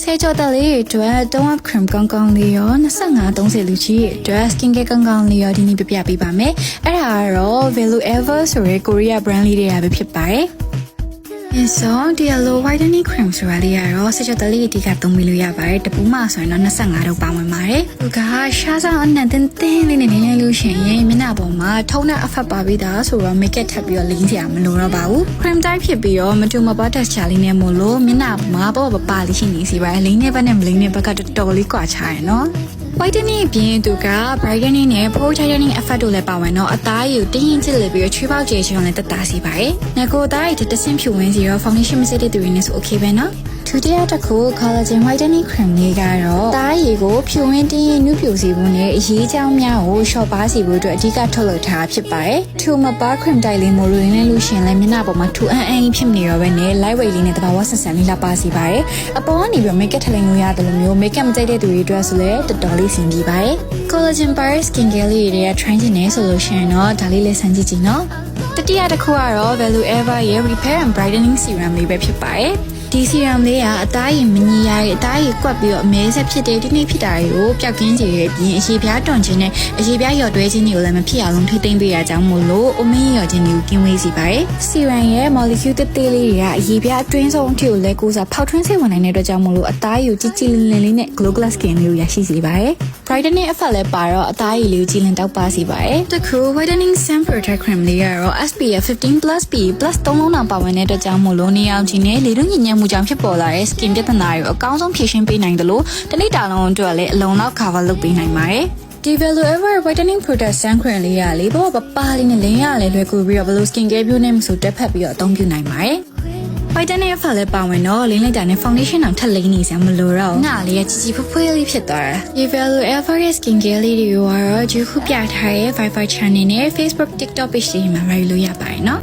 ဆေးကြောတက်လေးအတွက်တုံးအပ်ခရမ်ကောင်းကောင်းလေးရော25-30လူကြီးအတွက် skin care ကောင်းကောင်းလေးရောဒီနေ့ပြပြပေးပါမယ်အဲ့ဒါကတော့ Value Ever ဆိုရဲ Korea brand လေးတွေကပဲဖြစ်ပါတယ်So, the yellow whitening cream ဆိုတာလေးကတော့ဆေးကြောတက်လေးအတိကသုံးပြီးလို့ရပါတယ်တပူးမှဆိုရင်တော့25တော့ပါဝင်ပါတယ်သူကရှားစားအနံတင်းတင်းလေးနဲ့နင်းနေလို့ရှိရင်မျက်နှာပေါ်မှာထုံးတဲ့အဖက်ပါပြီးသားဆိုတော့ make up ထပ်ပြီးတော့လိမ့်စရာမလိုတော့ပါဘူး cream တိုင်းဖြစ်ပြီးတော့မတူမပတ် texture လေးနဲ့မို့လို့မျက်နှာမှာပေါ့ပပလေးရှိနေစီပါတယ်လိမ့်နေဘက်နဲ့မလိမ့်နေဘက်ကတော်တော်လေးကွာခြားရယ်နော်whitening အပြင်သူက brightening နဲ့ pro-tightening effect တို့လည်းပါဝင်တော့အသားရည်ကိုတင်းရင်ကျစ်လေပြီးတော့ချွေးပေါက်ကျေချွန်လည်းတက်တာစီပါတယ်။ငါကိုသားရည်တဆင့်ဖြူဝင်စီရော foundation မစစ်တဲ့သူတွေနဲ့ဆို okay ပဲနော်။ဒုတိယတစ်ခု collagen whitening cream လေးကတော့သားရည်ကိုဖြူဝင်တင်းရင်နုပြိုစီဖို့နဲ့အရေးချောင်းများကို short ပါစီဖို့အတွက်အဓိကထုတ်လုပ်ထားဖြစ်ပါတယ်။ထူမပါ cream တိုက်လေးမို့လို့လည်းလို့ရှင်လည်းမျက်နှာပေါ်မှာထူအန်းဖြစ်နေရောပဲနဲ့ light weight လေးနဲ့တဘာဝဆန်ဆန်လေးလာပါစီပါတယ်။အပေါ်ကနေပြီး make up ထည့်လို့ရတယ်လို့မျိုး make up မကြိုက်တဲ့သူတွေအတွက်ဆိုလည်းတော်တော်လေးဆင်ပြေပါတယ် collagen bar skin care လေးတွေက try ချင်နေဆိုလို့ရှိရင်တော့ဒါလေးလည်းစမ်းကြည့်ကြည့်နော်တတိယတစ်ခုကတော့ Value Ever ရဲ့ Repair and Brightening Serum လေးပဲဖြစ်ပါတယ်ဒီ serum လေးကအသားရည်မညီရတဲ့အသားရည်ကွက်ပြီးတော့အမဲဆက်ဖြစ်တဲ့ဒီနေ့ဖြစ်တာတွေကိုပျောက်ကင်းစေရဲ့အပြင်အရေပြားတွန်ခြင်းနဲ့အရေပြားရော်တွဲခြင်းတွေကိုလည်းမဖြစ်အောင်လုံးထိသိမ်းပေးရကြောင်းမို့လို့အမင်းရော်ခြင်းတွေကိုကင်းဝေးစေပါတယ် serum ရဲ့ molecule တစ်သေးလေးတွေကအရေပြားအတွင်းဆုံးအထိကိုလည်းကိုယ်စားဖောက်ထွင်းစေဝင်နိုင်တဲ့အတွက်ကြောင့်မို့လို့အသားရည်ကိုကြည်ကြည်လင်လင်လေးနဲ့ glow glass skin လေးကိုရရှိစေပါတယ် brightening effect လည်းပါတော့အသားရည်လေးကိုကြည်လင်တောက်ပစေပါတယ်တခု whitening sun protect cream လေးကတော့ SPF 15+ PE+ 3လုံးတောင်ပါဝင်တဲ့အတွက်ကြောင့်မို့လို့နေအောင်ခြင်းနဲ့လေလုံးညဉ့်ညံ့မှုကြောင့်ဖြစ်ပေါ်လာတဲ့ skin ပြဿနာတွေကိုအကောင်းဆုံးဖြေရှင်းပေးနိုင်တယ်လို့တနေ့တာလုံးအတွက်လည်းအလုံးလောက် cover လုပ်ပေးနိုင်ပါတယ်ဒီ Value Ever Whitening Product Sun Cream လေးကလေဘောပပလေးနဲ့လင်းရလဲလွယ်ကူပြီးတော့ဘလို့ skin care ပြုနဲ့မဆိုတက်ဖက်ပြီးတော့အသုံးပြုနိုင်ပါတယ်whitening effect လည်းပါဝင်တော့လိမ့်လိုက်တာနဲ့ foundation အောင်ထပ်လိမ့်နေစရာမလိုတော့ငါလေးကကြီးကြီးဖွယ်လေးဖြစ်သွားတာဒီ Value Ever skin care လေးတွေကတော့ဒီခုပြထားတဲ့ Viber channel နဲ့ Facebook TikTok page တွေမှာရိုက်လို့ရပါတယ်နော်